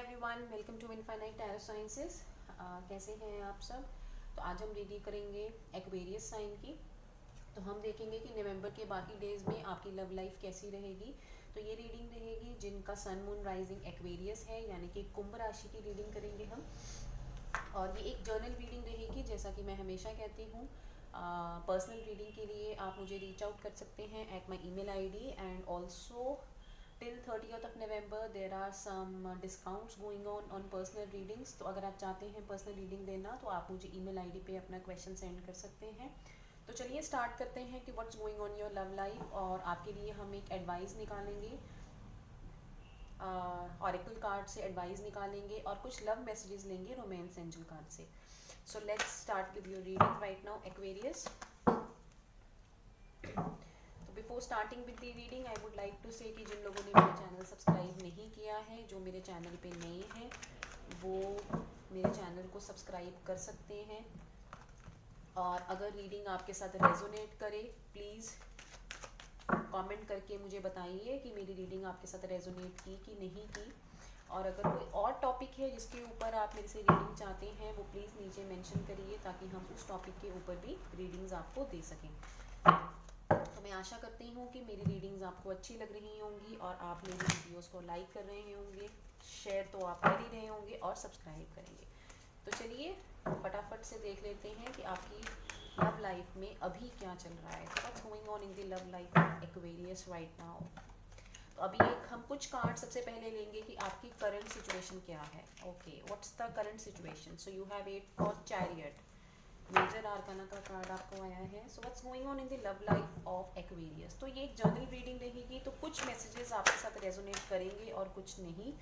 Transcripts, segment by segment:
Everyone, welcome to infinite tarot sciences. कैसे हैं आप सब। तो आज हम रीडिंग करेंगे एक्वेरियस साइन की। तो हम देखेंगे कि नवंबर के बाकी डेज में आपकी लव लाइफ कैसी रहेगी। तो ये रीडिंग रहेगी जिनका सन मून राइजिंग एक्वेरियस है, यानी कि कुंभ राशि की रीडिंग करेंगे हम। और ये एक जर्नल रीडिंग रहेगी, जैसा कि मैं हमेशा कहती हूँ। पर्सनल रीडिंग के लिए आप मुझे रीच आउट कर सकते हैं at my email ID, and also till 30th of November there are some discounts going on personal readings। तो अगर आप चाहते हैं पर्सनल रीडिंग लेना तो आप मुझे email ID पे अपना क्वेश्चन सेंड कर सकते हैं। तो चलिए स्टार्ट करते हैं कि what's going on your love life. और आपके लिए हम एक एडवाइस निकालेंगे, ऑरेकल कार्ड से एडवाइस निकालेंगे और कुछ लव मैसेजेस लेंगे रोमांस एंजल कार्ड से। So let's start with your reading right now Aquarius. तो before starting with the reading I would like to say कि जिन लोगों ने मेरा चैनल सब्सक्राइब नहीं किया है, जो मेरे चैनल पे नए हैं, वो मेरे चैनल को सब्सक्राइब कर सकते हैं। और अगर रीडिंग आपके साथ रेजोनेट करे, प्लीज़ कमेंट करके मुझे बताइए कि मेरी रीडिंग आपके साथ रेजोनेट की कि नहीं की। और अगर कोई और टॉपिक है जिसके ऊपर आप मेरे से रीडिंग चाहते हैं, वो प्लीज़ नीचे मेंशन करिए ताकि हम उस टॉपिक के ऊपर भी रीडिंग्स आपको दे सकें। तो मैं आशा करती हूँ कि मेरी रीडिंग्स आपको अच्छी लग रही होंगी और आप मेरी वीडियोस को लाइक कर रहे होंगे, शेयर तो आप कर ही रहे होंगे और सब्सक्राइब करेंगे। तो चलिए फटाफट से देख लेते हैं कि आपकी लव लाइफ में अभी क्या चल रहा है। What's going on in the love life of Aquarius right now. तो अभी एक हम कुछ कार्ड सबसे पहले लेंगे कि आपकी करंट सिचुएशन क्या है। Okay, what's the current situation. So you have 8 for chariot, major arcana का कार्ड आपको आया है। So what's going on in the love life of Aquarius. तो ये एक जनरल रीडिंग रहेगी, तो कुछ मैसेजेस आपके साथ रेजोनेट करेंगे और कुछ नहीं।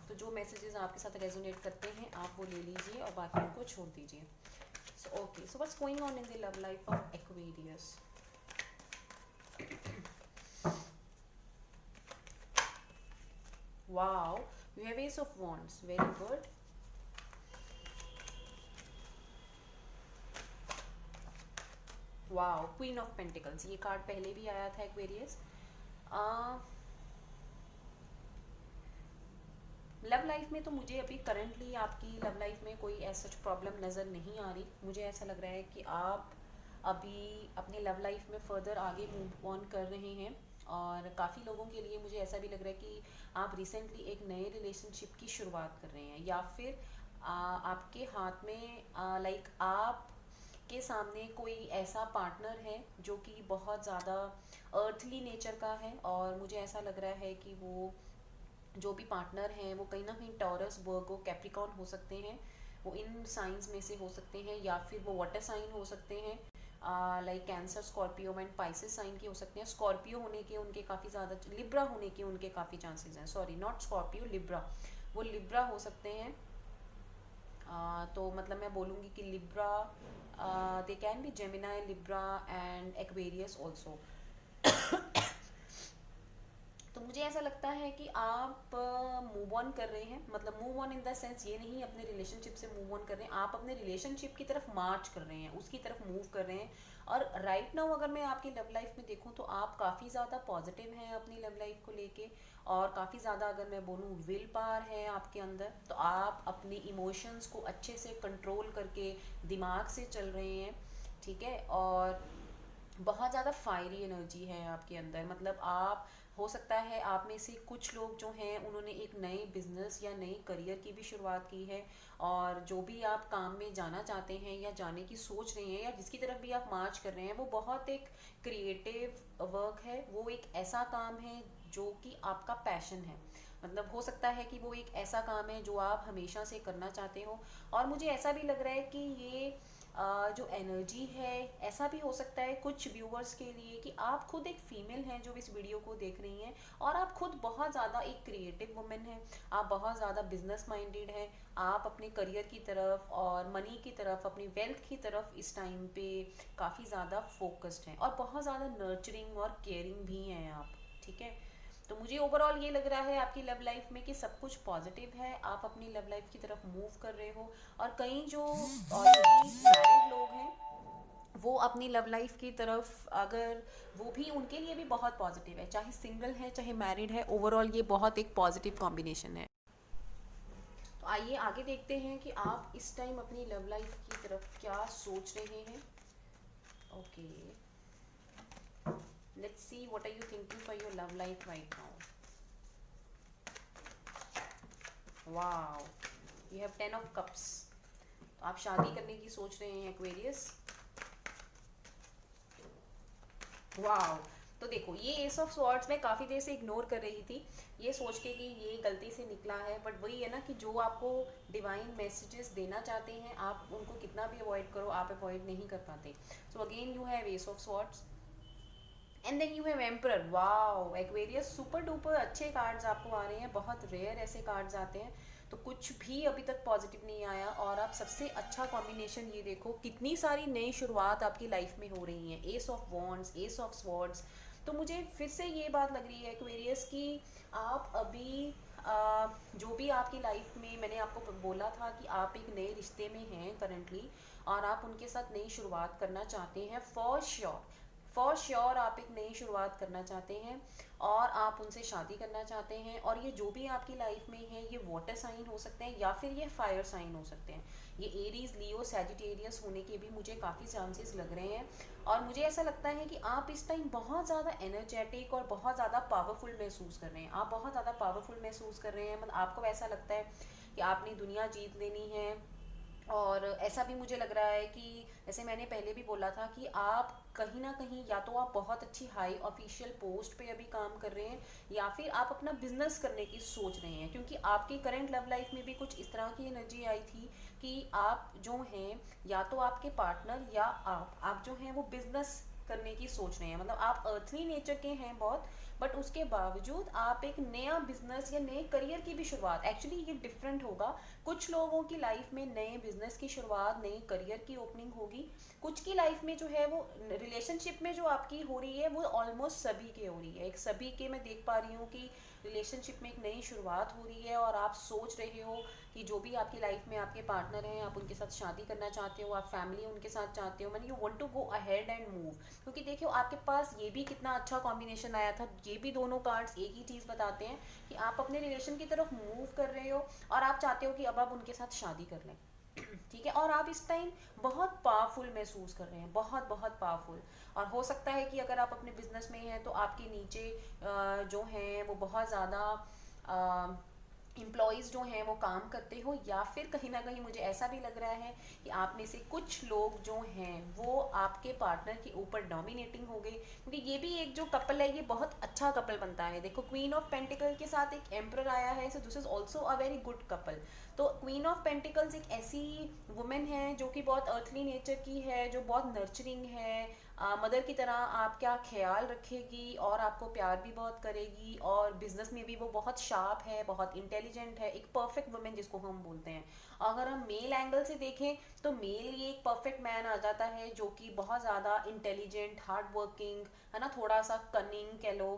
तो जो मैसेजेस आपके साथ रेजोनेट करते हैं आप वो ले लीजिए और बाकियों को छोड़ दीजिए। So okay, so what's going on in the love life of Aquarius. Wow, you have Ace of Wands, very good. Wow, queen of pentacles, ये कार्ड पहले भी आया था एक्वेरियस। लव लाइफ में तो मुझे अभी करंटली आपकी लव लाइफ में कोई ऐसा प्रॉब्लम नज़र नहीं आ रही। मुझे ऐसा लग रहा है कि आप अभी अपनी लव लाइफ में फर्दर आगे मूव ऑन कर रहे हैं। और काफ़ी लोगों के लिए मुझे ऐसा भी लग रहा है कि आप रिसेंटली एक नए रिलेशनशिप की शुरुआत कर रहे हैं, या फिर आपके हाथ में लाइक आप के सामने कोई ऐसा पार्टनर है जो कि बहुत ज़्यादा अर्थली नेचर का है। और मुझे ऐसा लग रहा है कि वो जो भी पार्टनर हैं वो कहीं ना कहीं टॉरस, वर्गो, कैप्रिकॉर्न हो सकते हैं। वो इन साइंस में से हो सकते हैं, या फिर वो वाटर साइन हो सकते हैं, like Cancer, Scorpio and Pisces sign के हो सकते हैं। स्कॉर्पियो होने के उनके काफ़ी ज़्यादा, लिब्रा होने के उनके काफ़ी चांसेस हैं। सॉरी, नॉट स्कॉर्पियो, लिब्रा, वो लिब्रा हो सकते हैं। तो मतलब मैं बोलूँगी कि Libra, they can be Gemini, Libra and Aquarius also. तो मुझे ऐसा लगता है कि आप मूव ऑन कर रहे हैं, मतलब move on in the sense ये नहीं अपने रिलेशनशिप से मूव ऑन कर रहे हैं, आप अपने रिलेशनशिप की तरफ मार्च कर रहे हैं, उसकी तरफ मूव कर रहे हैं। और राइट नाउ अगर मैं आपकी लव लाइफ में देखूं तो आप काफ़ी ज़्यादा पॉजिटिव हैं अपनी लव लाइफ को लेके। और काफ़ी ज़्यादा अगर मैं बोलूँ विल पावर है आपके अंदर, तो आप अपने इमोशंस को अच्छे से कंट्रोल करके दिमाग से चल रहे हैं, ठीक है। और बहुत ज़्यादा फायरी एनर्जी है आपके अंदर। मतलब आप, हो सकता है आप में से कुछ लोग जो हैं उन्होंने एक नए बिजनेस या नई करियर की भी शुरुआत की है। और जो भी आप काम में जाना चाहते हैं या जाने की सोच रहे हैं या जिसकी तरफ भी आप मार्च कर रहे हैं, वो बहुत एक क्रिएटिव वर्क है। वो एक ऐसा काम है जो कि आपका पैशन है। मतलब हो सकता है कि वो एक ऐसा काम है जो आप हमेशा से करना चाहते हो। और मुझे ऐसा भी लग रहा है कि ये जो एनर्जी है, ऐसा भी हो सकता है कुछ व्यूअर्स के लिए कि आप खुद एक फीमेल हैं जो इस वीडियो को देख रही हैं, और आप खुद बहुत ज़्यादा एक क्रिएटिव वुमेन हैं, आप बहुत ज़्यादा बिजनेस माइंडेड हैं, आप अपने करियर की तरफ और मनी की तरफ, अपनी वेल्थ की तरफ इस टाइम पे काफ़ी ज़्यादा फोकस्ड हैं और बहुत ज़्यादा नर्चरिंग और केयरिंग भी हैं आप, ठीक है। तो मुझे ओवरऑल ये लग रहा है आपकी लव लाइफ में कि सब कुछ पॉजिटिव है, आप अपनी लव लाइफ की तरफ मूव कर रहे हो। और कई जो ऑलरेडी मैरिड लोग हैं वो अपनी लव लाइफ की तरफ, अगर वो भी, उनके लिए भी बहुत पॉजिटिव है, चाहे सिंगल है चाहे मैरिड है, ओवरऑल ये बहुत एक पॉजिटिव कॉम्बिनेशन है। तो आइए आगे देखते हैं कि आप इस टाइम अपनी लव लाइफ की तरफ क्या सोच रहे हैं. Okay, let's see what are you thinking for your love life right now. Wow, you have 10 of cups. तो आप शादी करने की सोच रहे हैं एक्वेरियस. वाओ, तो देखो ये एस ऑफ स्वॉर्ड्स मैं काफ़ी देर से इग्नोर कर रही थी, ये सोच के कि ये गलती से निकला है, बट वही है ना कि जो आपको डिवाइन मैसेजेस देना चाहते हैं आप उनको कितना भी अवॉइड करो, आप अवॉइड नहीं कर पाते. So again you have ace of swords and then you have emperor. Wow Aquarius, super duper अच्छे कार्ड्स आपको आ रहे हैं, बहुत रेयर ऐसे कार्ड्स आते हैं. तो कुछ भी अभी तक पॉजिटिव नहीं आया, और आप सबसे अच्छा कॉम्बिनेशन ये देखो, कितनी सारी नई शुरुआत आपकी लाइफ में हो रही हैं. S of wands, S of swords. तो मुझे फिर से ये बात लग रही है एक्वेरियस कि आप अभी जो भी आपकी लाइफ में, मैंने आपको बोला था कि आप एक नए रिश्ते में हैं करंटली, और आप उनके साथ नई शुरुआत करना चाहते हैं. फॉर श्योर आप एक नई शुरुआत करना चाहते हैं, और आप उनसे शादी करना चाहते हैं. और ये जो भी आपकी लाइफ में है, ये वाटर साइन हो सकते हैं या फिर ये फायर साइन हो सकते हैं. ये एरीज, लियो, सैजिटेरियस होने के भी मुझे काफ़ी चांसेस लग रहे हैं. और मुझे ऐसा लगता है कि आप इस टाइम बहुत ज़्यादा एनर्जेटिक और बहुत ज़्यादा पावरफुल महसूस कर रहे हैं. आप बहुत ज़्यादा पावरफुल महसूस कर रहे हैं, मतलब आपको ऐसा लगता है कि आपने दुनिया जीत लेनी है. और ऐसा भी मुझे लग रहा है कि जैसे मैंने पहले भी बोला था कि आप कहीं ना कहीं, या तो आप बहुत अच्छी हाई ऑफिशियल पोस्ट पे अभी काम कर रहे हैं, या फिर आप अपना बिजनेस करने की सोच रहे हैं. क्योंकि आपकी करंट लव लाइफ में भी कुछ इस तरह की एनर्जी आई थी कि आप जो हैं, या तो आपके पार्टनर या आप जो हैं वो बिजनेस करने की सोच रहे हैं. मतलब आप अर्थली नेचर के हैं बहुत, बट उसके बावजूद आप एक नया बिजनेस या नए करियर की भी शुरुआत, एक्चुअली ये डिफरेंट होगा. कुछ लोगों की लाइफ में नए बिजनेस की शुरुआत, नए करियर की ओपनिंग होगी. कुछ की लाइफ में जो है वो रिलेशनशिप में जो आपकी हो रही है वो ऑलमोस्ट सभी के हो रही है. एक सभी के मैं देख पा रही हूँ कि रिलेशनशिप में एक नई शुरुआत हो रही है, और आप सोच रहे हो कि जो भी आपकी लाइफ में आपके पार्टनर हैं, आप उनके साथ शादी करना चाहते हो, आप फैमिली उनके साथ चाहते हो, मैंने you want to go ahead and move. क्योंकि देखियो आपके पास ये भी कितना अच्छा कॉम्बिनेशन आया था, ये भी दोनों कार्ड्स एक ही चीज़ बताते हैं कि आप अपने रिलेशन की तरफ मूव कर रहे हो, और आप चाहते हो कि अब आप उनके साथ शादी कर लें. ठीक है, और आप इस टाइम बहुत पावरफुल महसूस कर रहे हैं, बहुत बहुत पावरफुल. और हो सकता है कि अगर आप अपने बिजनेस में हैं तो आपके नीचे जो हैं वो बहुत ज़्यादा एम्प्लॉयज़ जो हैं वो काम करते हो, या फिर कहीं ना कहीं मुझे ऐसा भी लग रहा है कि आप में से कुछ लोग जो हैं वो आपके पार्टनर के ऊपर डोमिनेटिंग हो गए. क्योंकि ये भी एक जो कपल है, ये बहुत अच्छा कपल बनता है. देखो क्वीन ऑफ पेंटिकल के साथ एक एम्परर आया है, so this is also a very good couple. तो क्वीन ऑफ पेंटिकल्स एक ऐसी वुमेन है जो कि बहुत अर्थली नेचर की है, जो बहुत नर्चरिंग है, मदर की तरह आपका ख्याल रखेगी, और आपको प्यार भी बहुत करेगी, और बिजनेस में भी वो बहुत शार्प है, बहुत इंटेलिजेंट है, एक परफेक्ट वुमेन जिसको हम बोलते हैं. अगर हम मेल एंगल से देखें तो मेल ये एक परफेक्ट मैन आ जाता है, जो कि बहुत ज़्यादा इंटेलिजेंट, हार्ड वर्किंग है ना, थोड़ा सा कनिंग कह लो,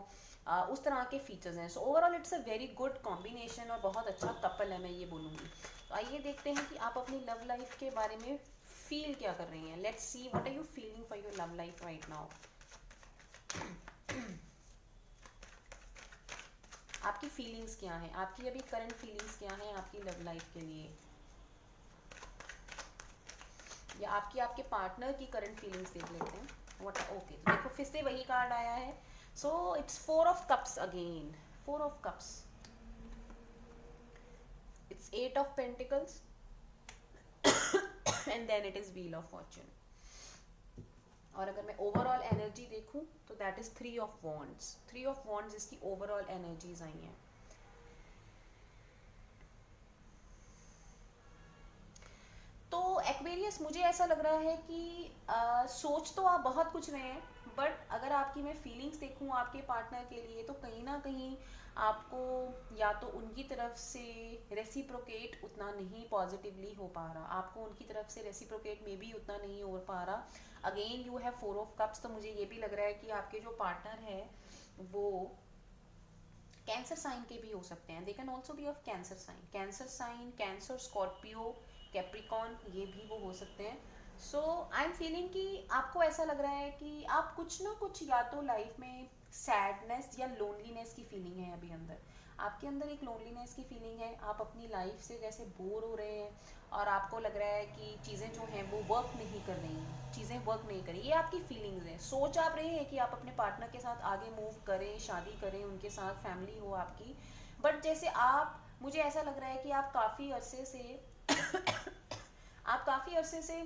उस तरह के फीचर्स हैं. So overall it's a very good combination, और बहुत अच्छा कपल है, मैं ये बोलूँगी. तो आइए देखते हैं कि आप अपनी लव लाइफ के बारे में फील क्या कर रही हैं. Let's see what are you feeling for your love life right now. आपकी फीलिंग्स क्या हैं, आपकी अभी करंट फीलिंग्स क्या हैं आपकी लव लाइफ के लिए, या आपकी आपके पार्टनर की करंट फीलिंग्स देख लेते हैं. व्हाट, ओके, तो देखो फिर से वही कार्ड आया है. So it's 4 of cups again. 4 of cups, it's 8 of pentacles, and then it is wheel of fortune. और अगर मैं ओवरऑल एनर्जी देखूं तो that is 3 of wands. 3 of wands इसकी ओवरऑल एनर्जीज आई हैं. तो एक्वेरियस मुझे ऐसा लग रहा है कि सोच तो आप बहुत कुछ रहे हैं, बट अगर आपकी मैं फीलिंग्स देखूं आपके पार्टनर के लिए, तो कहीं ना कहीं आपको या तो उनकी तरफ से रेसिप्रोकेट उतना नहीं पॉजिटिवली हो पा रहा, आपको उनकी तरफ से रेसिप्रोकेट में भी उतना नहीं हो पा रहा. Again you have 4 of cups, तो मुझे ये भी लग रहा है कि आपके जो पार्टनर है वो कैंसर साइन के भी हो सकते हैं. They can also be of Cancer sign, Cancer, Scorpio, Capricorn, ये भी वो हो सकते हैं. सो आई एम फीलिंग कि आपको ऐसा लग रहा है कि आप कुछ ना कुछ, या तो लाइफ में सैडनेस या लोनलीनेस की फीलिंग है अभी अंदर. आपके अंदर एक लोनलीनेस की फीलिंग है, आप अपनी लाइफ से जैसे बोर हो रहे हैं और आपको लग रहा है कि चीज़ें जो हैं वो वर्क नहीं कर रही हैं, चीज़ें वर्क नहीं कर रही, ये आपकी फीलिंग्स हैं। सोच आप रहे हैं कि आप अपने पार्टनर के साथ आगे मूव करें, शादी करें, उनके साथ फैमिली हो आपकी, बट जैसे आप, मुझे ऐसा लग रहा है कि आप काफ़ी अरसे से आप काफ़ी अरसे से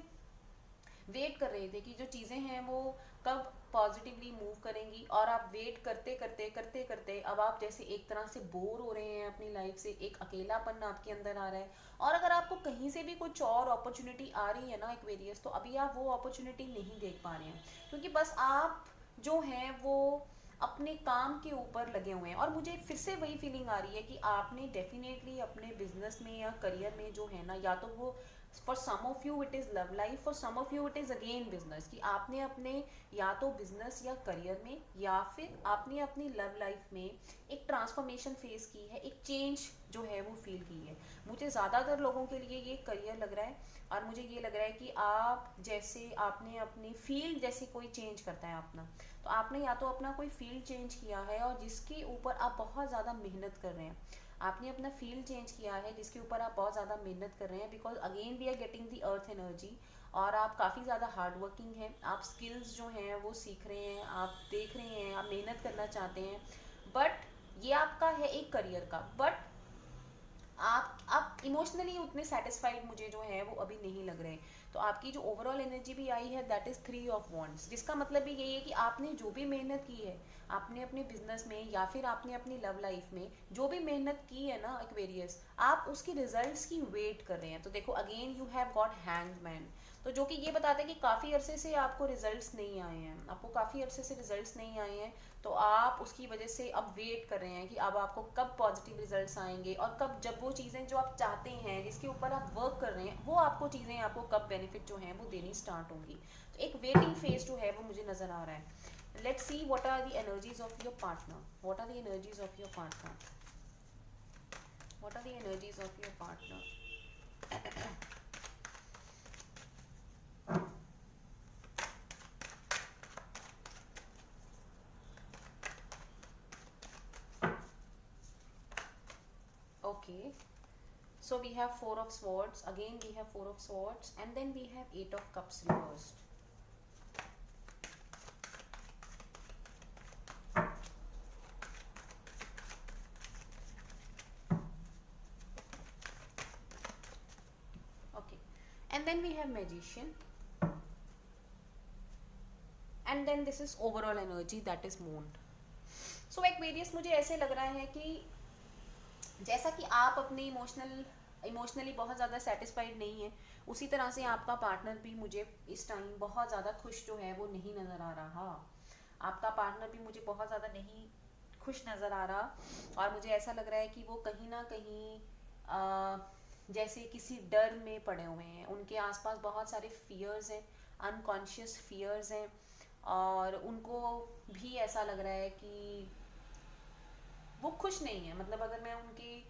वेट कर रहे थे कि जो चीज़ें हैं वो कब पॉजिटिवली मूव करेंगी, और आप वेट करते करते करते करते अब आप जैसे एक तरह से बोर हो रहे हैं अपनी लाइफ से, एक अकेलापन आपके अंदर आ रहा है। और अगर आपको कहीं से भी कुछ और अपॉर्चुनिटी आ रही है ना एक्वेरियस, तो अभी आप वो अपॉर्चुनिटी नहीं देख पा रहे हैं, क्योंकि बस आप जो हैं वो अपने काम के ऊपर लगे हुए हैं। और मुझे फिर से वही फीलिंग आ रही है कि आपने डेफिनेटली अपने बिजनेस में या करियर में जो है ना, या तो वो for some of you it is love life, for some of you it is again business, कि आपने अपने या तो बिजनेस या करियर में या फिर आपने अपनी लव लाइफ में एक ट्रांसफॉर्मेशन फेस की है, एक चेंज जो है वो फील की है। मुझे ज़्यादातर लोगों के लिए ये करियर लग रहा है, और मुझे ये लग रहा है कि आप जैसे आपने अपनी फील्ड जैसे कोई चेंज करता है अपना, तो आपने या तो अपना कोई फील्ड चेंज किया है और जिसके ऊपर आप बहुत ज़्यादा मेहनत कर रहे हैं, आपने अपना फील्ड चेंज किया है जिसके ऊपर आप बहुत ज़्यादा मेहनत कर रहे हैं, because again we are getting the earth energy, और आप काफ़ी ज़्यादा हार्ड वर्किंग हैं, आप स्किल्स जो हैं वो सीख रहे हैं, आप देख रहे हैं, आप मेहनत करना चाहते हैं, बट ये आपका है एक करियर का, बट आप इमोशनली उतने सेटिस्फाइड मुझे जो है वो अभी नहीं लग रहे। तो आपकी जो ओवरऑल एनर्जी भी आई है दैट इज़ 3 ऑफ वॉन्ड्स, जिसका मतलब भी यही है कि आपने जो भी मेहनत की है, आपने अपने बिजनेस में या फिर आपने अपनी लव लाइफ में जो भी मेहनत की है ना एक्वेरियस, आप उसकी रिजल्ट्स की वेट कर रहे हैं। तो देखो again you have got hangman, तो जो कि ये बताता है कि काफ़ी अरसे से आपको रिजल्ट्स नहीं आए हैं, आपको काफ़ी अरसे से रिजल्ट्स नहीं आए हैं, तो आप उसकी वजह से अब वेट कर रहे हैं कि अब आपको कब पॉजिटिव रिजल्ट्स आएंगे, और कब जब वो चीज़ें जो आप चाहते हैं, जिसके ऊपर आप वर्क कर रहे हैं, वो आपको चीज़ें आपको कब बेनिफिट जो हैं वो देनी स्टार्ट होंगी। तो एक वेटिंग फेज जो है वो मुझे नज़र आ रहा है। Let's see what are the energies of your partner, what are the energies of your partner, what are the energies of your partner. Okay, so we have 4 of swords, again we have 4 of swords, and then we have 8 of cups reversed. Okay, and then we have magician, and then this is overall energy, that is moon. So Aquarius, मुझे ऐसे लग रहा है कि जैसा कि आप अपने इमोशनली बहुत ज़्यादा सेटिस्फाइड नहीं है, उसी तरह से आपका पार्टनर भी मुझे इस टाइम बहुत ज़्यादा खुश जो है वो नहीं नज़र आ रहा। आपका पार्टनर भी मुझे बहुत ज़्यादा नहीं खुश नज़र आ रहा, और मुझे ऐसा लग रहा है कि वो कहीं ना कहीं जैसे किसी डर में पड़े हुए हैं, उनके आसपास बहुत सारे फियर्स हैं, अनकॉन्शियस फियर्स हैं, और उनको भी ऐसा लग रहा है कि वो खुश नहीं है। मतलब अगर मैं उनकी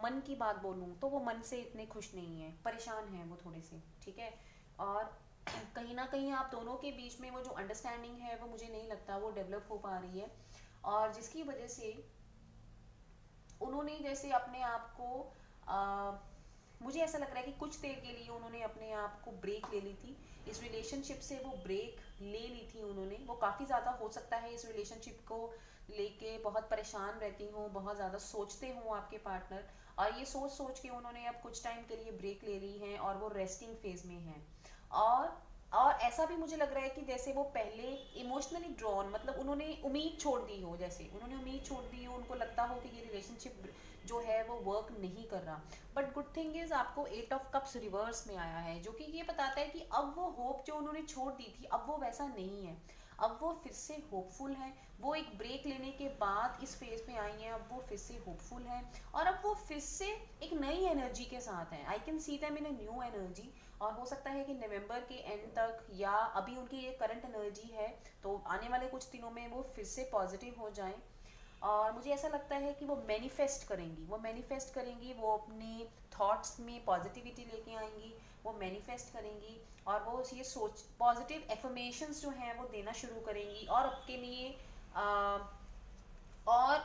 मन की बात बोलूँ तो वो मन से इतने खुश नहीं है, परेशान हैं वो थोड़े से, ठीक है। और कहीं ना कहीं आप दोनों के बीच में वो जो अंडरस्टैंडिंग है वो मुझे नहीं लगता वो डेवलप हो पा रही है, और जिसकी वजह से उन्होंने जैसे अपने आप को मुझे ऐसा लग रहा है कि कुछ देर के लिए उन्होंने अपने आप को ब्रेक ले ली थी, इस रिलेशनशिप से वो ब्रेक ले ली थी उन्होंने। वो काफ़ी ज़्यादा हो सकता है इस रिलेशनशिप को लेके बहुत परेशान रहती हूँ, बहुत ज़्यादा सोचते हूँ आपके पार्टनर, और ये सोच सोच के उन्होंने अब कुछ टाइम के लिए ब्रेक ले ली है और वो रेस्टिंग फेज में हैं। और और ऐसा भी मुझे लग रहा है कि जैसे वो पहले इमोशनली ड्रॉन, मतलब उन्होंने उम्मीद छोड़ दी हो, जैसे उन्होंने उम्मीद छोड़ दी हो, उनको लगता हो कि ये रिलेशनशिप जो है वो वर्क नहीं कर रहा। बट गुड थिंग इज आपको 8 ऑफ कप्स रिवर्स में आया है, जो कि ये बताता है कि अब वो होप जो उन्होंने छोड़ दी थी अब वो वैसा नहीं है, अब वो फिर से होपफुल हैं। वो एक ब्रेक लेने के बाद इस फेज में आई हैं, अब वो फिर से होपफुल हैं, और अब वो फिर से एक नई एनर्जी के साथ हैं। I can see them in a new energy, और हो सकता है कि नवंबर के एंड तक, या अभी उनकी ये करंट एनर्जी है, तो आने वाले कुछ दिनों में वो फिर से पॉजिटिव हो जाएं। और मुझे ऐसा लगता है कि वो मैनिफेस्ट करेंगी, वो अपने थॉट्स में पॉजिटिविटी लेके आएंगी, वो मैनिफेस्ट करेंगी, और वो ये सोच पॉजिटिव एफर्मेशंस जो हैं वो देना शुरू करेंगी, और आपके लिए और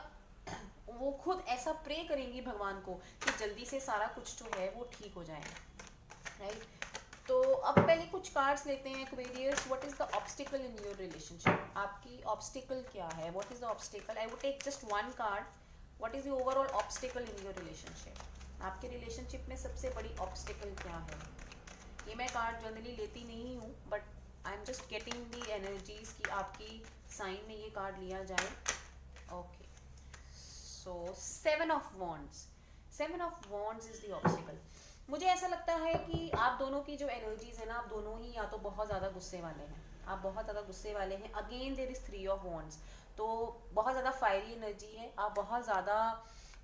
वो खुद ऐसा प्रे करेंगी भगवान को कि जल्दी से सारा कुछ जो है वो ठीक हो जाए, राइट। तो अब पहले कुछ कार्ड्स लेते हैं Aquarius. What is the obstacle in your relationship? आपकी ऑब्स्टिकल क्या है? What is the obstacle? I would take just one card. What is the overall obstacle in your relationship? आपके रिलेशनशिप में सबसे बड़ी ऑब्स्टिकल क्या है? ये मैं कार्ड जनरली लेती नहीं हूँ, but I am just getting the energies कि आपकी साइन में ये कार्ड लिया जाए। Okay, so 7 of wands. 7 of wands is the obstacle. मुझे ऐसा लगता है कि आप दोनों की जो एनर्जीज है ना, आप दोनों ही या तो बहुत ज़्यादा गुस्से वाले हैं, आप बहुत ज़्यादा गुस्से वाले हैं। Again there is 3 of wands, तो बहुत ज़्यादा फायरी एनर्जी है। आप बहुत ज़्यादा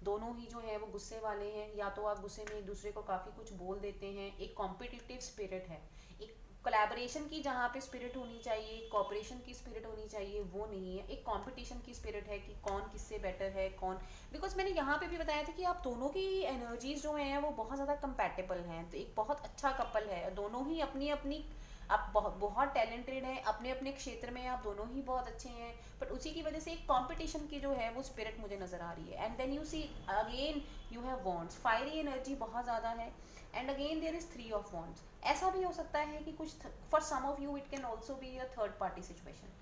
दोनों ही जो है वो गुस्से वाले हैं, या तो आप गुस्से में एक दूसरे को काफ़ी कुछ बोल देते हैं। एक कॉम्पिटिटिव स्पिरिट है, एक कोलैबोरेशन की जहाँ पे स्पिरिट होनी चाहिए, कॉपरेशन की स्पिरिट होनी चाहिए, वो नहीं है। एक कंपटीशन की स्पिरिट है कि कौन किससे बेटर है, कौन। बिकॉज मैंने यहाँ पे भी बताया था कि आप दोनों की एनर्जीज जो हैं वो बहुत ज़्यादा कंपैटिबल हैं, तो एक बहुत अच्छा कपल है। दोनों ही अपनी अपनी, आप बहुत बहुत टैलेंटेड हैं अपने अपने क्षेत्र में, आप दोनों ही बहुत अच्छे हैं, बट उसी की वजह से एक कंपटीशन की जो है वो स्पिरिट मुझे नज़र आ रही है। And then you see again you have wands, fiery energy बहुत ज़्यादा है। And again there is 3 of wands. ऐसा भी हो सकता है कि कुछ for some of you it can also be a third party situation.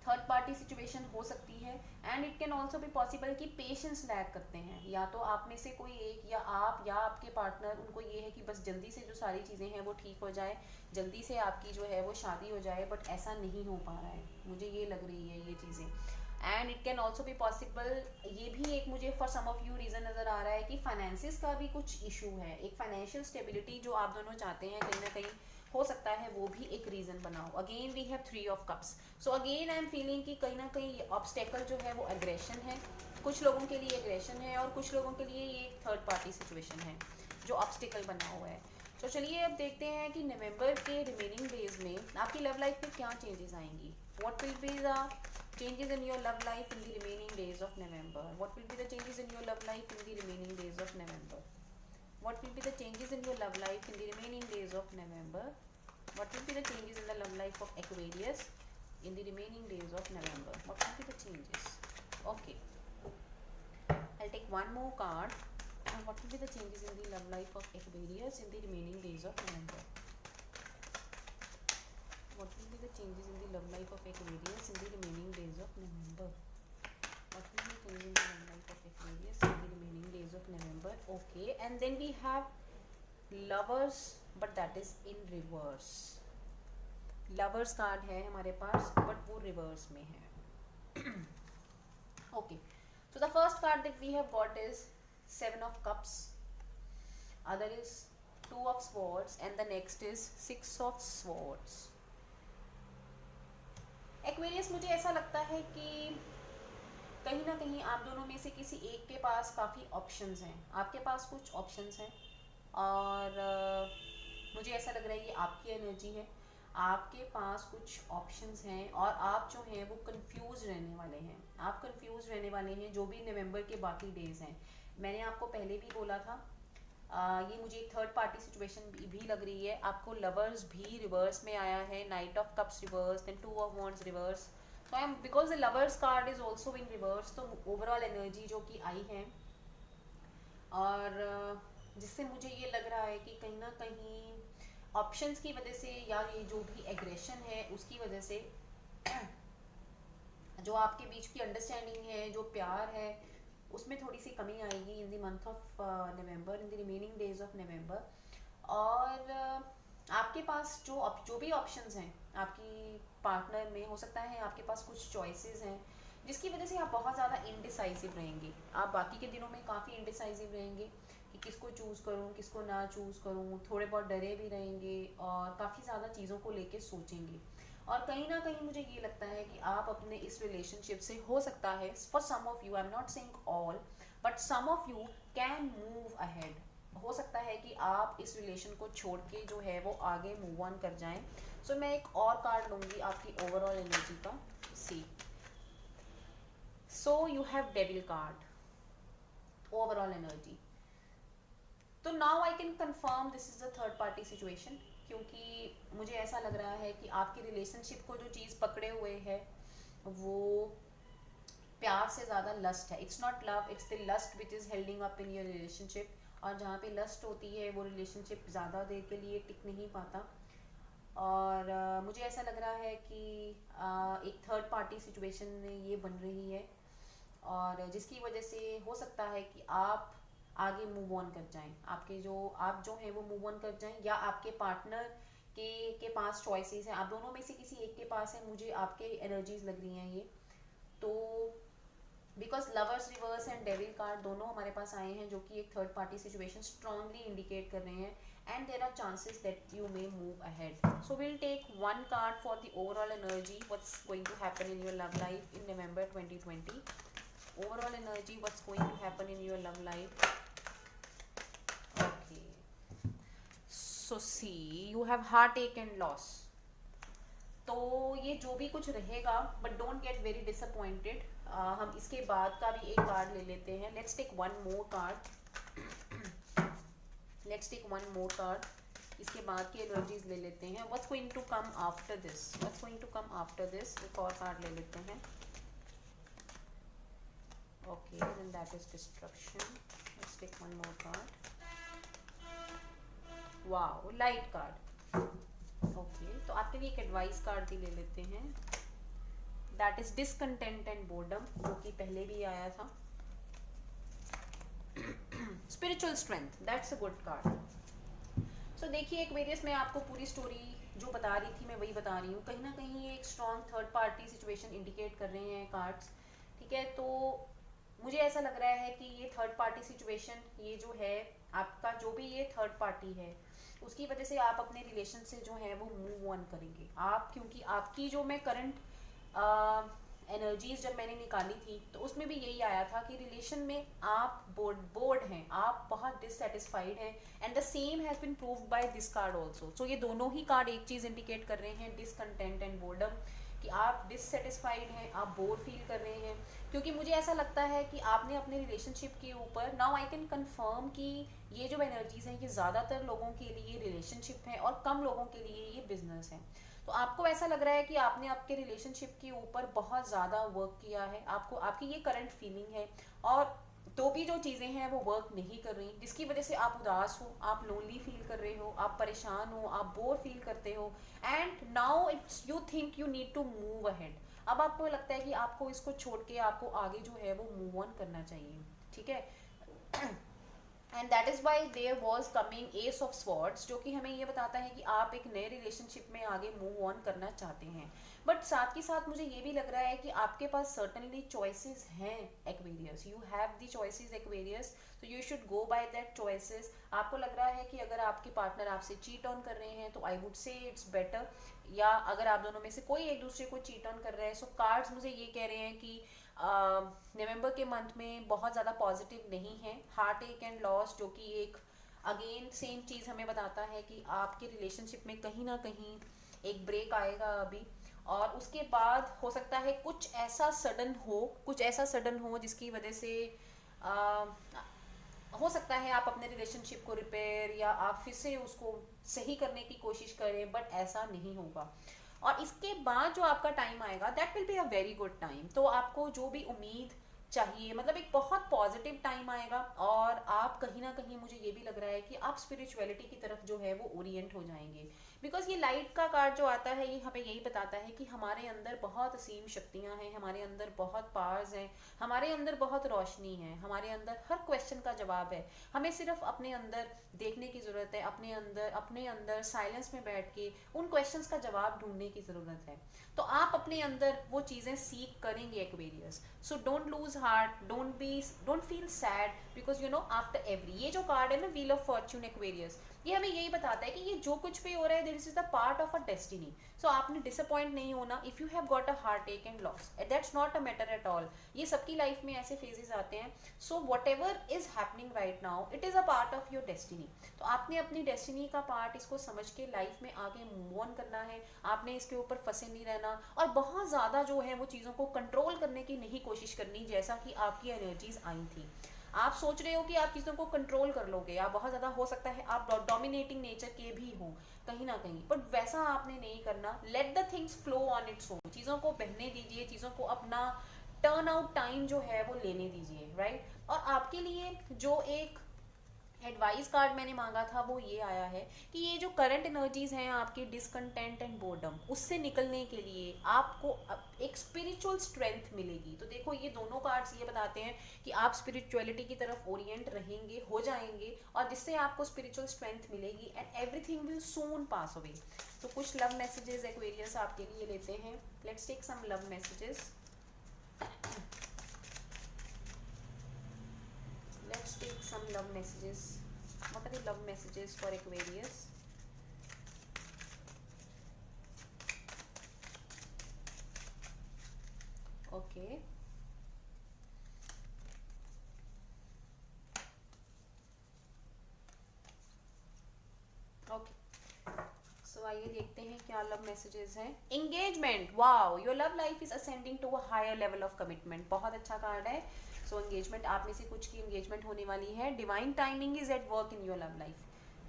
Third party situation हो सकती है। एंड इट कैन ऑल्सो भी पॉसिबल कि पेशेंस लैक करते हैं, या तो आप में से कोई एक, या आप या आपके पार्टनर, उनको ये है कि बस जल्दी से जो सारी चीज़ें हैं वो ठीक हो जाए, जल्दी से आपकी जो है वो शादी हो जाए, बट ऐसा नहीं हो पा रहा है। मुझे ये लग रही है ये चीज़ें। एंड इट कैन ऑल्सो भी पॉसिबल, ये भी एक मुझे for some of you reason नज़र आ रहा है कि फाइनेंसिस का भी कुछ इशू है। एक फाइनेंशियल स्टेबिलिटी जो आप दोनों चाहते हैं कहीं ना कहीं हो सकता है वो भी एक रीज़न बनाओ। Again we have 3 of cups. So again I am feeling कि कहीं ना कहीं ऑब्स्टेकल जो है वो एग्रेशन है। कुछ लोगों के लिए एग्रेशन है और कुछ लोगों के लिए ये एक थर्ड पार्टी सिचुएशन है जो ऑब्स्टेकल बना हुआ है। तो चलिए अब देखते हैं कि नवंबर के रिमेनिंग डेज में आपकी लव लाइफ में क्या चेंजेस आएंगी। What will be the changes in your love life in the remaining days of November? What will be the changes in your love life in the remaining days of November? What will be the changes in your love life in the remaining days of November? What will be the changes in the love life of Aquarius in the remaining days of November? What will be the changes? Okay, I'll take one more card. And what will be the changes in the love life of Aquarius in the remaining days of November? What will be the changes in the love life of Aquarius in the remaining days of November? What will be the changes in the love life of Aquarius in the remaining days of November? Okay, and then we have Lovers, but that is in reverse. Lovers card है हमारे पास, but वो reverse में है। Okay, so the first card that we have got is 7 of Cups. Other is 2 of Swords, and the next is 6 of Swords. Aquarius, मुझे ऐसा लगता है कि कहीं ना कहीं आप दोनों में से किसी एक के पास काफ़ी ऑप्शंस हैं। आपके पास कुछ ऑप्शंस हैं और मुझे ऐसा लग रहा है ये आपकी एनर्जी है। आपके पास कुछ ऑप्शंस हैं और आप जो हैं वो कंफ्यूज रहने वाले हैं। आप कंफ्यूज रहने वाले हैं जो भी नवंबर के बाकी डेज हैं। मैंने आपको पहले भी बोला था ये मुझे एक थर्ड पार्टी सिचुएशन भी लग रही है। आपको लवर्स भी रिवर्स में आया है, knight of cups reverse, then 2 of Wands reverse. तो I am, because the lovers card is also in reverse, तो ओवरऑल एनर्जी जो कि आई है और जिससे मुझे ये लग रहा है कि कहीं ना कहीं ऑप्शंस की वजह से या ये जो भी एग्रेशन है उसकी वजह से जो आपके बीच की अंडरस्टैंडिंग है, जो प्यार है, उसमें थोड़ी सी कमी आएगी in the month of November, in the remaining days of November. और आपके पास जो भी ऑप्शंस हैं आपकी पार्टनर में, हो सकता है आपके पास कुछ चॉइसेस हैं जिसकी वजह से आप बहुत ज़्यादा इनडिसाइसिव रहेंगे। आप बाकी के दिनों में काफ़ी इनडिसाइसिव रहेंगे कि किसको चूज़ करूँ, किसको ना चूज़ करूँ, थोड़े बहुत डरे भी रहेंगे और काफ़ी ज़्यादा चीज़ों को लेके सोचेंगे। और कहीं ना कहीं मुझे ये लगता है कि आप अपने इस रिलेशनशिप से, हो सकता है for some of you, I am not saying all, but some of you can move ahead. हो सकता है कि आप इस रिलेशन को छोड़ के जो है वो आगे मूव ऑन कर जाएं। सो मैं एक और कार्ड लूँगी आपकी ओवरऑल एनर्जी का। See, so you have devil card, overall energy. तो now I can confirm this is the third party situation, क्योंकि मुझे ऐसा लग रहा है कि आपके रिलेशनशिप को जो चीज़ पकड़े हुए है वो प्यार से ज़्यादा लस्ट है, it's not love, it's the lust which is holding up in your relationship. और जहाँ पे लस्ट होती है वो रिलेशनशिप ज़्यादा देर के लिए टिक नहीं पाता। और मुझे ऐसा लग रहा है कि एक थर्ड पार्टी सिचुएशन में ये बन रही है, और जिसकी वजह से हो सकता है कि आप आगे मूव ऑन कर जाएं, आपके जो आप जो हैं वो मूव ऑन कर जाएं, या आपके पार्टनर के पास चॉइसेस हैं, आप दोनों में से किसी एक के पास है, मुझे आपके एनर्जीज लग रही हैं ये। तो because lovers reverse and devil card दोनों हमारे पास आए हैं, जो कि एक third party situation strongly indicate कर रहे हैं, and there are chances that you may move ahead. So will take one card for the overall energy, what's going to happen in your love life in November 2020। Overall energy, what's going to happen in your love life. Okay, so see you have heart एक and loss. तो ये जो भी कुछ रहेगा, but don't get very disappointed. हम इसके बाद का भी एक कार्ड ले लेते हैं। Let's take one more card, let's take one more card. इसके बाद की एनर्जीज ले लेते हैं। What's going to come after this, what's going to come after this. एक और कार्ड ले लेते हैं। Okay, then that is destruction. Let's take one more card. Wow, light card. Okay, तो आपके लिए एक एडवाइस कार्ड भी ले लेते हैं। That is discontent and boredom, जो कि पहले भी आया था। Spiritual strength, that's a good card. So देखिए, एक वेरियस मैं आपको पूरी स्टोरी जो बता रही थी मैं वही बता रही हूँ। कहीं ना कहीं ये एक strong third party situation indicate कर रहे हैं कार्ड्स। ठीक है, तो मुझे ऐसा लग रहा है कि ये थर्ड पार्टी सिचुएशन, ये जो है आपका, जो भी ये थर्ड पार्टी है, उसकी वजह से आप अपने रिलेशन से जो है वो मूव ऑन करेंगे आप, क्योंकि आपकी जो मैं करंट एनर्जीज जब मैंने निकाली थी तो उसमें भी यही आया था कि रिलेशन में आप बोर्ड हैं, आप बहुत डिससेटिस्फाइड हैं, and the same has been proved by this card also. So ये दोनों ही कार्ड एक चीज़ इंडिकेट कर रहे हैं, डिसकंटेंट एंड बोर्डम, कि आप डिससेटिस्फाइड हैं, आप बोर फील कर रहे हैं। क्योंकि मुझे ऐसा लगता है कि आपने अपने रिलेशनशिप के ऊपर, नाउ आई कैन कंफर्म कि ये जो एनर्जीज हैं ये ज़्यादातर लोगों के लिए रिलेशनशिप है और कम लोगों के लिए ये बिजनेस है। तो आपको ऐसा लग रहा है कि आपने आपके रिलेशनशिप के ऊपर बहुत ज़्यादा वर्क किया है, आपको आपकी ये करंट फीलिंग है, और तो भी जो चीज़ें हैं वो वर्क नहीं कर रही, जिसकी वजह से आप उदास हो, आप लोनली फील कर रहे हो, आप परेशान हो, आप बोर फील करते हो, and now it's you think you need to move ahead. अब आपको लगता है कि आपको इसको छोड़ के आपको आगे जो है वो मूव ऑन करना चाहिए। ठीक है, and that is why there was coming ace of swords, जो कि हमें ये बताता है कि आप एक नए रिलेशनशिप में आगे मूव ऑन करना चाहते हैं। बट साथ ही साथ मुझे ये भी लग रहा है कि आपके पास सर्टनली चॉइसेस हैं Aquarius, you have the choices Aquarius, तो you should go by that choices. आपको लग रहा है कि अगर आपके पार्टनर आपसे चीट ऑन कर रहे हैं तो I would say it's better, या अगर आप दोनों में से कोई एक दूसरे को चीट ऑन कर रहे हैं, सो कार्ड्स मुझे ये कह रहे हैं कि नवंबर के मंथ में बहुत ज़्यादा पॉजिटिव नहीं है। हार्ट एक एंड लॉस, जो कि एक अगेन सेम चीज़ हमें बताता है कि आपके रिलेशनशिप में कहीं ना कहीं एक ब्रेक आएगा अभी, और उसके बाद हो सकता है कुछ ऐसा सडन हो, कुछ ऐसा सडन हो जिसकी वजह से आ, हो सकता है आप अपने रिलेशनशिप को रिपेयर या आप फिर से उसको सही करने की कोशिश करें, बट ऐसा नहीं होगा। और इसके बाद जो आपका टाइम आएगा that will be a very good time. तो आपको जो भी उम्मीद चाहिए, मतलब एक बहुत पॉजिटिव टाइम आएगा, और आप कहीं ना कहीं, मुझे ये भी लग रहा है कि आप स्पिरिचुअलिटी की तरफ जो है वो ओरिएंट हो जाएंगे। बिकॉज ये लाइट का कार्ड जो आता है ये हमें यही बताता है कि हमारे अंदर बहुत असीम शक्तियाँ हैं, हमारे अंदर बहुत पावर्स हैं, हमारे अंदर बहुत रोशनी है, हमारे अंदर हर क्वेश्चन का जवाब है। हमें सिर्फ अपने अंदर देखने की ज़रूरत है, अपने अंदर साइलेंस में बैठ के उन क्वेश्चंस का जवाब ढूंढने की ज़रूरत है। तो आप अपने अंदर वो चीज़ें सीख करेंगे Aquarius. So don't lose heart, don't feel sad, because you know after every, ये जो कार्ड है ना व्हील ऑफ फॉर्च्यून एक्वेरियस, ये हमें यही बताता है कि ये जो कुछ भी हो रहा है this is the part of a destiny. So आपने डिसअपॉइंट नहीं होना if you have got a heartache and loss, that's not a matter at all. ये सबकी लाइफ में ऐसे फेजेस आते हैं। So whatever is happening right now it is a part of your destiny. तो आपने अपनी destiny का पार्ट इसको समझ के लाइफ में आगे मूव ऑन करना है, आपने इसके ऊपर फंसे नहीं रहना, और बहुत ज़्यादा जो है वो चीज़ों को कंट्रोल करने की नहीं कोशिश करनी, जैसा कि आपकी एनर्जीज आई थी। आप सोच रहे हो कि आप चीज़ों को कंट्रोल कर लोगे, आप बहुत ज़्यादा, हो सकता है आप डोमिनेटिंग नेचर के भी हो कहीं ना कहीं, बट वैसा आपने नहीं करना। Let the things flow on its own, चीज़ों को बहने दीजिए, चीज़ों को अपना टर्न आउट टाइम जो है वो लेने दीजिए, राइट। और आपके लिए जो एक एडवाइस कार्ड मैंने मांगा था वो ये आया है कि ये जो करंट एनर्जीज हैं आपके डिसकंटेंट एंड बोर्डम, उससे निकलने के लिए आपको एक स्पिरिचुअल स्ट्रेंथ मिलेगी। तो देखो ये दोनों कार्ड्स ये बताते हैं कि आप स्पिरिचुअलिटी की तरफ ओरिएंट रहेंगे, हो जाएंगे, और जिससे आपको स्पिरिचुअल स्ट्रेंथ मिलेगी and everything will soon pass away. तो कुछ लव मैसेजेस एक्वेरियस आपके लिए लेते हैं। Let's take some love messages. Let's take some love messages. What are the love messages for Aquarius? Okay. Okay. So आइए देखते हैं क्या लव मैसेजेस हैं। Engagement, wow, your love life is ascending to a higher level of commitment. बहुत अच्छा card है। सो engagement, आप में से कुछ की एंगेजमेंट होने वाली है। Divine timing is at work in your love life.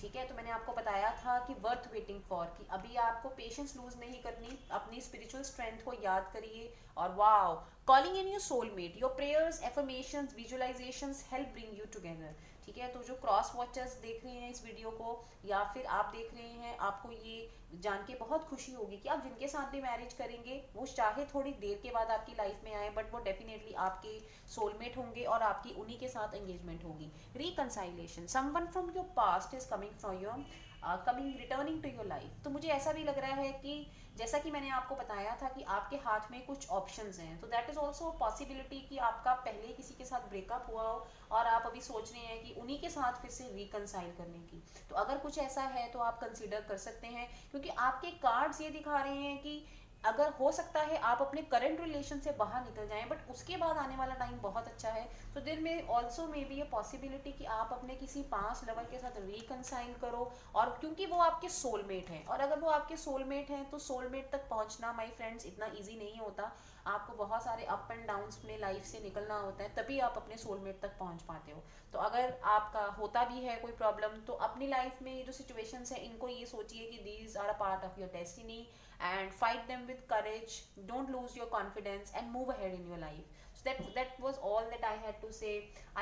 ठीक है, तो मैंने आपको बताया था कि वर्थ वेटिंग फॉर, कि अभी आपको पेशेंस लूज नहीं करनी, अपनी स्पिरिचुअल स्ट्रेंथ को याद करिए। और wow, calling in your soulmate, your prayers, affirmations, visualisations help bring you together. ठीक है, तो जो क्रॉस वॉचर्स देख रहे हैं इस वीडियो को, या फिर आप देख रहे हैं, आपको ये जान के बहुत खुशी होगी कि आप जिनके साथ भी मैरिज करेंगे वो चाहे थोड़ी देर के बाद आपकी लाइफ में आए, बट वो डेफिनेटली आपके सोलमेट होंगे और आपकी उन्हीं के साथ एंगेजमेंट होगी। Reconciliation, someone from your past is coming from your returning to your life. तो मुझे ऐसा भी लग रहा है कि जैसा कि मैंने आपको बताया था कि आपके हाथ में कुछ ऑप्शंस हैं, तो दैट इज ऑल्सो पॉसिबिलिटी कि आपका पहले किसी के साथ ब्रेकअप हुआ हो और आप अभी सोच रहे हैं कि उन्हीं के साथ फिर से रिकंसाइल करने की। तो अगर कुछ ऐसा है तो आप कंसिडर कर सकते हैं, क्योंकि आपके कार्ड्स ये दिखा रहे हैं कि अगर हो सकता है आप अपने करंट रिलेशन से बाहर निकल जाएं, बट उसके बाद आने वाला टाइम बहुत अच्छा है। तो देयर में also may be a possibility कि आप अपने किसी पास्ट लवर के साथ रिकंसाइल करो, और क्योंकि वो आपके सोलमेट हैं, और अगर वो आपके सोलमेट हैं तो सोलमेट तक पहुंचना माय फ्रेंड्स इतना ईजी नहीं होता। आपको बहुत सारे अप एंड डाउन्स में लाइफ से निकलना होता है, तभी आप अपने सोलमेट तक पहुंच पाते हो। तो अगर आपका होता भी है कोई प्रॉब्लम, तो अपनी लाइफ में ये जो सिचुएशंस है इनको ये सोचिए कि these are a part of your destiny, and fight them with courage. Don't lose your confidence and move ahead in your life. So that was all that I had to say.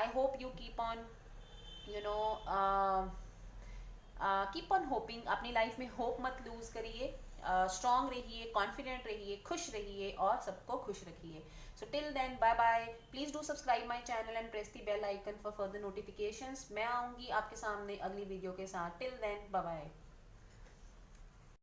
I hope you keep on, you know, keep on hoping. अपनी life में hope मत loose करिए, strong रहिए, confident रहिए, खुश रहिए और सबको खुश रखिए। So till then, bye bye. Please do subscribe my channel and press the bell icon for further notifications. मैं आऊँगी आपके सामने अगली वीडियो के साथ। Till then, bye bye.